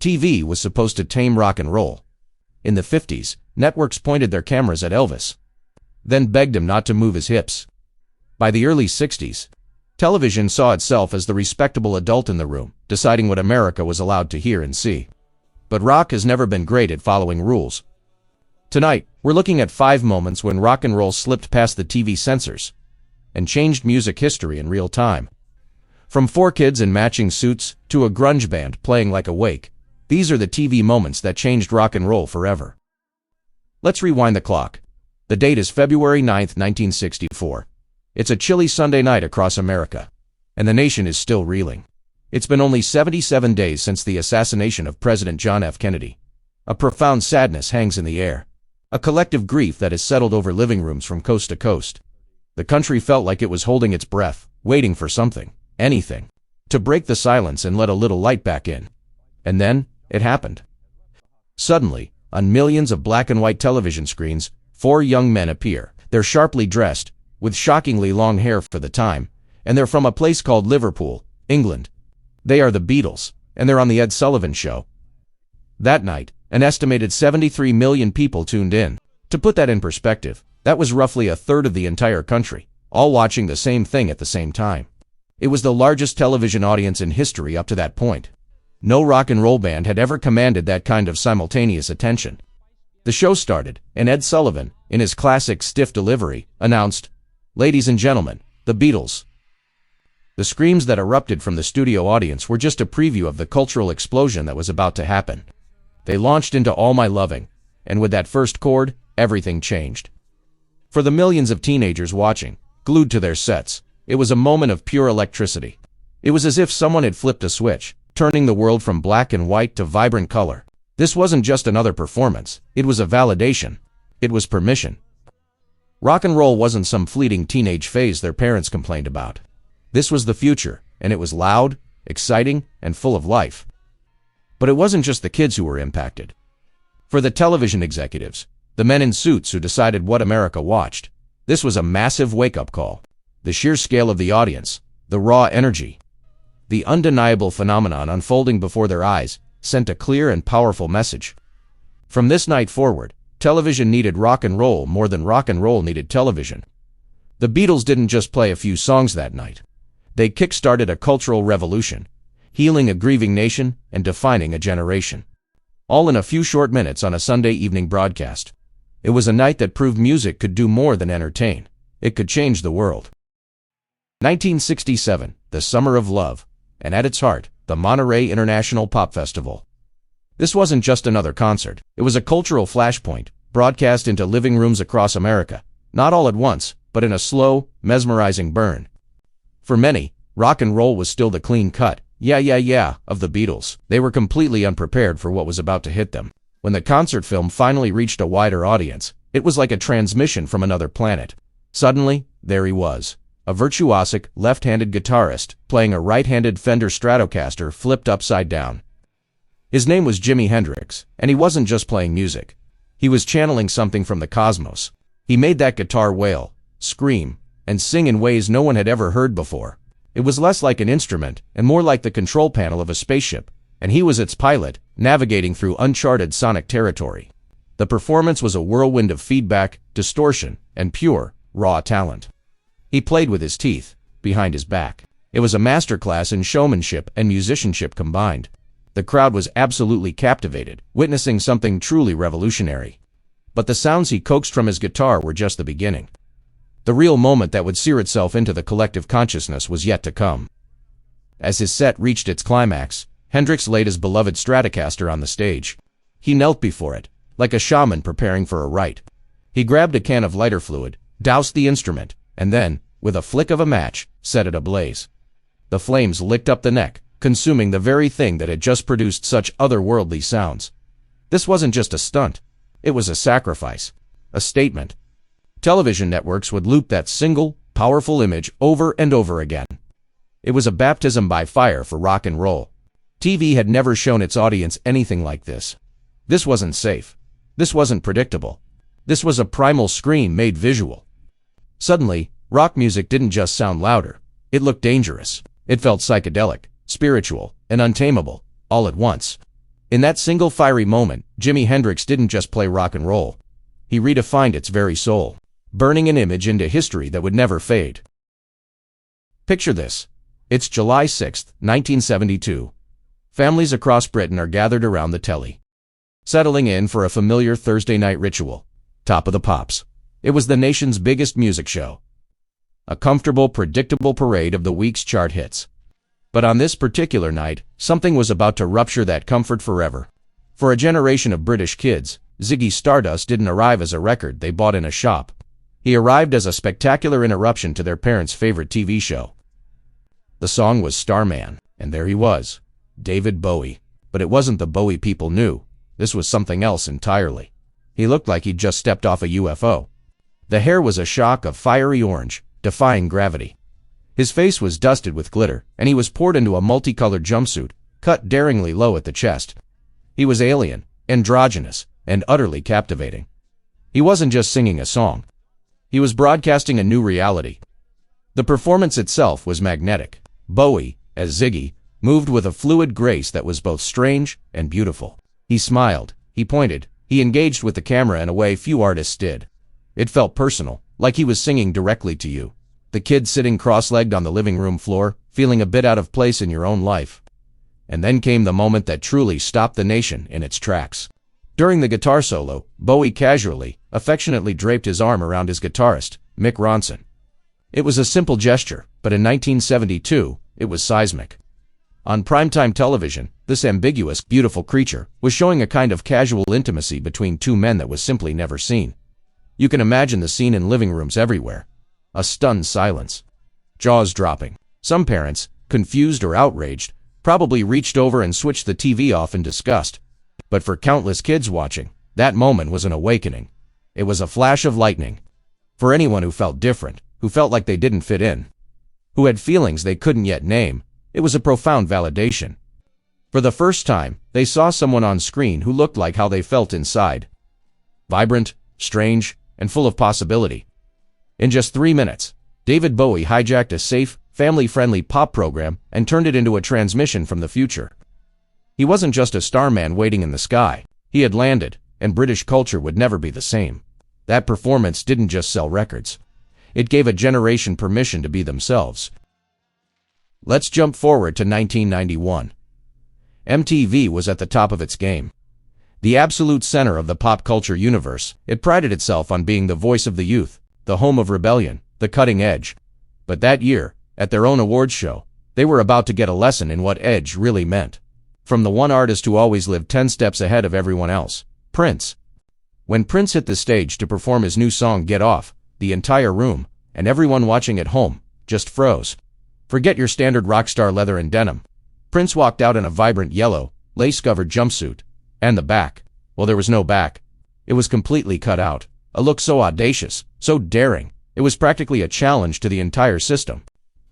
TV was supposed to tame rock and roll. In the 50s, networks pointed their cameras at Elvis, then begged him not to move his hips. By the early 60s, television saw itself as the respectable adult in the room, deciding what America was allowed to hear and see. But rock has never been great at following rules. Tonight, we're looking at 5 moments when rock and roll slipped past the TV censors and changed music history in real time. From 4 kids in matching suits to a grunge band playing like a wake, these are the TV moments that changed rock and roll forever. Let's rewind the clock. The date is February 9, 1964. It's a chilly Sunday night across America, and the nation is still reeling. It's been only 77 days since the assassination of President John F. Kennedy. A profound sadness hangs in the air, a collective grief that has settled over living rooms from coast to coast. The country felt like it was holding its breath, waiting for something, anything, to break the silence and let a little light back in. And then, it happened. Suddenly, on millions of black and white television screens, 4 young men appear. They're sharply dressed, with shockingly long hair for the time, and they're from a place called Liverpool, England. They are the Beatles, and they're on the Ed Sullivan Show. That night, an estimated 73 million people tuned in. To put that in perspective, that was roughly a third of the entire country, all watching the same thing at the same time. It was the largest television audience in history up to that point. No rock and roll band had ever commanded that kind of simultaneous attention. The show started, and Ed Sullivan, in his classic stiff delivery, announced, "Ladies and gentlemen, the Beatles." The screams that erupted from the studio audience were just a preview of the cultural explosion that was about to happen. They launched into All My Loving, and with that first chord, everything changed. For the millions of teenagers watching, glued to their sets, it was a moment of pure electricity. It was as if someone had flipped a switch, turning the world from black and white to vibrant color. This wasn't just another performance, it was a validation. It was permission. Rock and roll wasn't some fleeting teenage phase their parents complained about. This was the future, and it was loud, exciting, and full of life. But it wasn't just the kids who were impacted. For the television executives, the men in suits who decided what America watched, this was a massive wake-up call. The sheer scale of the audience, the raw energy, the undeniable phenomenon unfolding before their eyes sent a clear and powerful message. From this night forward, television needed rock and roll more than rock and roll needed television. The Beatles didn't just play a few songs that night. They kick-started a cultural revolution, healing a grieving nation and defining a generation. All in a few short minutes on a Sunday evening broadcast. It was a night that proved music could do more than entertain. It could change the world. 1967, the Summer of Love, and at its heart, the Monterey International Pop Festival. This wasn't just another concert. It was a cultural flashpoint, broadcast into living rooms across America, not all at once, but in a slow, mesmerizing burn. For many, rock and roll was still the clean cut, yeah, of the Beatles. They were completely unprepared for what was about to hit them. When the concert film finally reached a wider audience, it was like a transmission from another planet. Suddenly, there he was, a virtuosic, left-handed guitarist, playing a right-handed Fender Stratocaster flipped upside down. His name was Jimi Hendrix, and he wasn't just playing music. He was channeling something from the cosmos. He made that guitar wail, scream, and sing in ways no one had ever heard before. It was less like an instrument and more like the control panel of a spaceship, and he was its pilot, navigating through uncharted sonic territory. The performance was a whirlwind of feedback, distortion, and pure, raw talent. He played with his teeth, behind his back. It was a masterclass in showmanship and musicianship combined. The crowd was absolutely captivated, witnessing something truly revolutionary. But the sounds he coaxed from his guitar were just the beginning. The real moment that would sear itself into the collective consciousness was yet to come. As his set reached its climax, Hendrix laid his beloved Stratocaster on the stage. He knelt before it, like a shaman preparing for a rite. He grabbed a can of lighter fluid, doused the instrument, and then, with a flick of a match, set it ablaze. The flames licked up the neck, consuming the very thing that had just produced such otherworldly sounds. This wasn't just a stunt. It was a sacrifice, a statement. Television networks would loop that single, powerful image over and over again. It was a baptism by fire for rock and roll. TV had never shown its audience anything like this. This wasn't safe. This wasn't predictable. This was a primal scream made visual. Suddenly, rock music didn't just sound louder. It looked dangerous. It felt psychedelic, spiritual, and untamable, all at once. In that single fiery moment, Jimi Hendrix didn't just play rock and roll. He redefined its very soul, burning an image into history that would never fade. Picture this. It's July 6, 1972. Families across Britain are gathered around the telly, settling in for a familiar Thursday night ritual. Top of the Pops. It was the nation's biggest music show. A comfortable, predictable parade of the week's chart hits. But on this particular night, something was about to rupture that comfort forever. For a generation of British kids, Ziggy Stardust didn't arrive as a record they bought in a shop. He arrived as a spectacular interruption to their parents' favorite TV show. The song was Starman, and there he was, David Bowie. But it wasn't the Bowie people knew. This was something else entirely. He looked like he'd just stepped off a UFO. The hair was a shock of fiery orange, defying gravity. His face was dusted with glitter, and he was poured into a multicolored jumpsuit, cut daringly low at the chest. He was alien, androgynous, and utterly captivating. He wasn't just singing a song. He was broadcasting a new reality. The performance itself was magnetic. Bowie, as Ziggy, moved with a fluid grace that was both strange and beautiful. He smiled, he pointed, he engaged with the camera in a way few artists did. It felt personal, like he was singing directly to you. The kid sitting cross-legged on the living room floor, feeling a bit out of place in your own life. And then came the moment that truly stopped the nation in its tracks. During the guitar solo, Bowie casually, affectionately draped his arm around his guitarist, Mick Ronson. It was a simple gesture, but in 1972, it was seismic. On primetime television, this ambiguous, beautiful creature was showing a kind of casual intimacy between two men that was simply never seen. You can imagine the scene in living rooms everywhere. A stunned silence. Jaws dropping. Some parents, confused or outraged, probably reached over and switched the TV off in disgust. But for countless kids watching, that moment was an awakening. It was a flash of lightning. For anyone who felt different, who felt like they didn't fit in, who had feelings they couldn't yet name, it was a profound validation. For the first time, they saw someone on screen who looked like how they felt inside. Vibrant, strange, and full of possibility. In just 3 minutes, David Bowie hijacked a safe, family-friendly pop program and turned it into a transmission from the future. He wasn't just a starman waiting in the sky. He had landed, and British culture would never be the same. That performance didn't just sell records. It gave a generation permission to be themselves. Let's jump forward to 1991. MTV was at the top of its game. The absolute center of the pop culture universe, it prided itself on being the voice of the youth, the home of rebellion, the cutting edge. But that year, at their own awards show, they were about to get a lesson in what edge really meant. From the one artist who always lived 10 steps ahead of everyone else, Prince. When Prince hit the stage to perform his new song Get Off, the entire room, and everyone watching at home, just froze. Forget your standard rock star leather and denim. Prince walked out in a vibrant yellow, lace-covered jumpsuit. And the back. Well, there was no back. It was completely cut out. A look so audacious, so daring, it was practically a challenge to the entire system.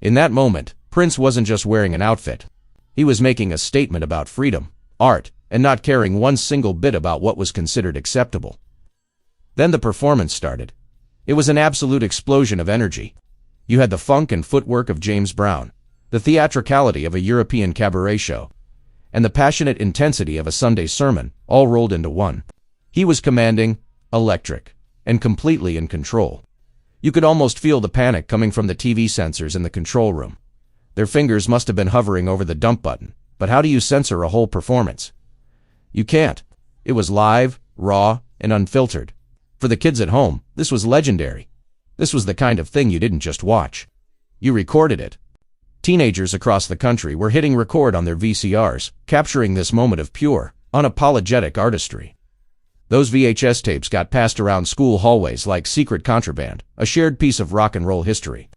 In that moment, Prince wasn't just wearing an outfit. He was making a statement about freedom, art, and not caring one single bit about what was considered acceptable. Then the performance started. It was an absolute explosion of energy. You had the funk and footwork of James Brown, the theatricality of a European cabaret show, and the passionate intensity of a Sunday sermon, all rolled into one. He was commanding, electric, and completely in control. You could almost feel the panic coming from the TV sensors in the control room. Their fingers must have been hovering over the dump button, but how do you censor a whole performance? You can't. It was live, raw, and unfiltered. For the kids at home, this was legendary. This was the kind of thing you didn't just watch. You recorded it. Teenagers across the country were hitting record on their VCRs, capturing this moment of pure, unapologetic artistry. Those VHS tapes got passed around school hallways like secret contraband, a shared piece of rock and roll history.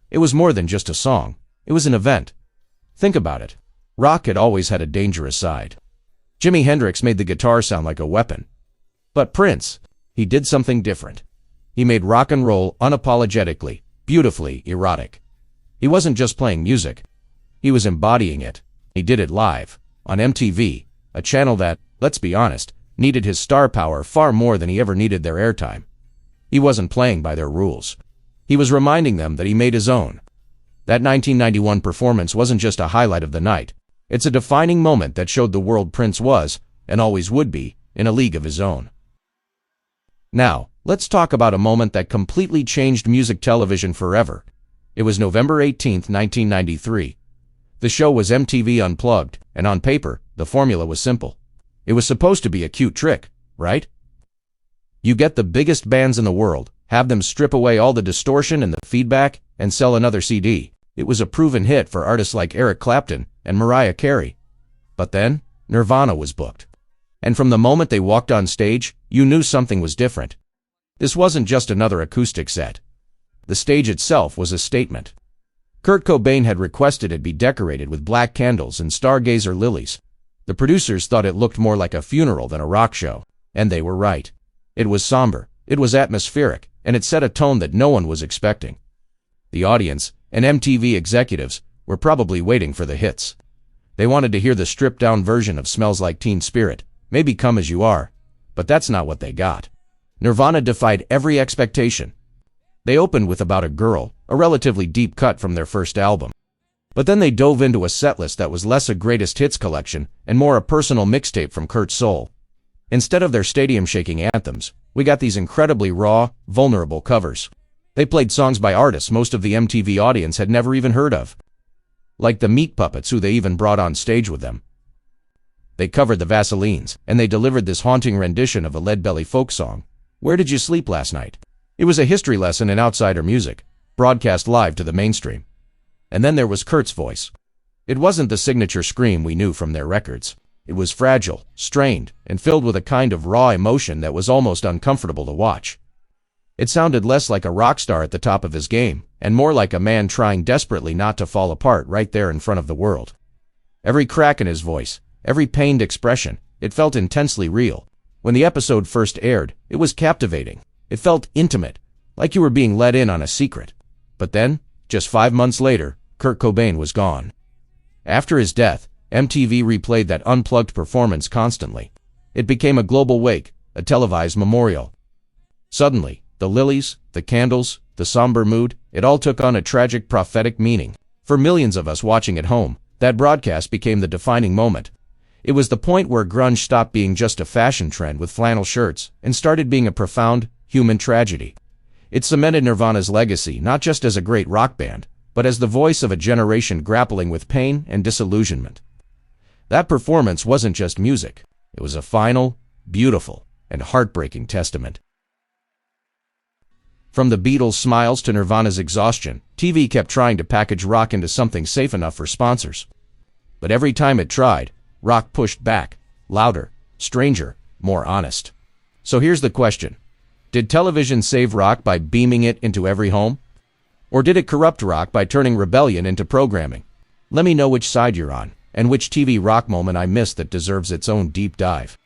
It was more than just a song. It was an event. Think about it. Rock had always had a dangerous side. Jimi Hendrix made the guitar sound like a weapon. But Prince, he did something different. He made rock and roll unapologetically, beautifully erotic. He wasn't just playing music. He was embodying it. He did it live, on MTV, a channel that, let's be honest, needed his star power far more than he ever needed their airtime. He wasn't playing by their rules. He was reminding them that he made his own. That 1991 performance wasn't just a highlight of the night. It's a defining moment that showed the world Prince was, and always would be, in a league of his own. Now, let's talk about a moment that completely changed music television forever. It was November 18, 1993. The show was MTV Unplugged, and on paper, the formula was simple. It was supposed to be a cute trick, right? You get the biggest bands in the world, have them strip away all the distortion and the feedback, and sell another CD. It was a proven hit for artists like Eric Clapton and Mariah Carey. But then, Nirvana was booked. And from the moment they walked on stage, you knew something was different. This wasn't just another acoustic set. The stage itself was a statement. Kurt Cobain had requested it be decorated with black candles and stargazer lilies. The producers thought it looked more like a funeral than a rock show, and they were right. It was somber, it was atmospheric, and it set a tone that no one was expecting. The audience, and MTV executives, were probably waiting for the hits. They wanted to hear the stripped-down version of Smells Like Teen Spirit, maybe Come As You Are, but that's not what they got. Nirvana defied every expectation. They opened with About a Girl, a relatively deep cut from their first album. But then they dove into a setlist that was less a greatest hits collection and more a personal mixtape from Kurt's soul. Instead of their stadium-shaking anthems, we got these incredibly raw, vulnerable covers. They played songs by artists most of the MTV audience had never even heard of. Like the Meat Puppets, who they even brought on stage with them. They covered the Vaselines, and they delivered this haunting rendition of a Lead Belly folk song, Where Did You Sleep Last Night? It was a history lesson in outsider music, broadcast live to the mainstream. And then there was Kurt's voice. It wasn't the signature scream we knew from their records. It was fragile, strained, and filled with a kind of raw emotion that was almost uncomfortable to watch. It sounded less like a rock star at the top of his game, and more like a man trying desperately not to fall apart right there in front of the world. Every crack in his voice, every pained expression, it felt intensely real. When the episode first aired, it was captivating. It felt intimate, like you were being let in on a secret. But then, just 5 months later, Kurt Cobain was gone. After his death, MTV replayed that unplugged performance constantly. It became a global wake, a televised memorial. Suddenly, the lilies, the candles, the somber mood, it all took on a tragic prophetic meaning. For millions of us watching at home, that broadcast became the defining moment. It was the point where grunge stopped being just a fashion trend with flannel shirts and started being a profound, human tragedy. It cemented Nirvana's legacy not just as a great rock band, but as the voice of a generation grappling with pain and disillusionment. That performance wasn't just music. It was a final, beautiful, and heartbreaking testament. From the Beatles' smiles to Nirvana's exhaustion, TV kept trying to package rock into something safe enough for sponsors. But every time it tried, rock pushed back, louder, stranger, more honest. So here's the question. Did television save rock by beaming it into every home? Or did it corrupt rock by turning rebellion into programming? Let me know which side you're on, and which TV rock moment I missed that deserves its own deep dive.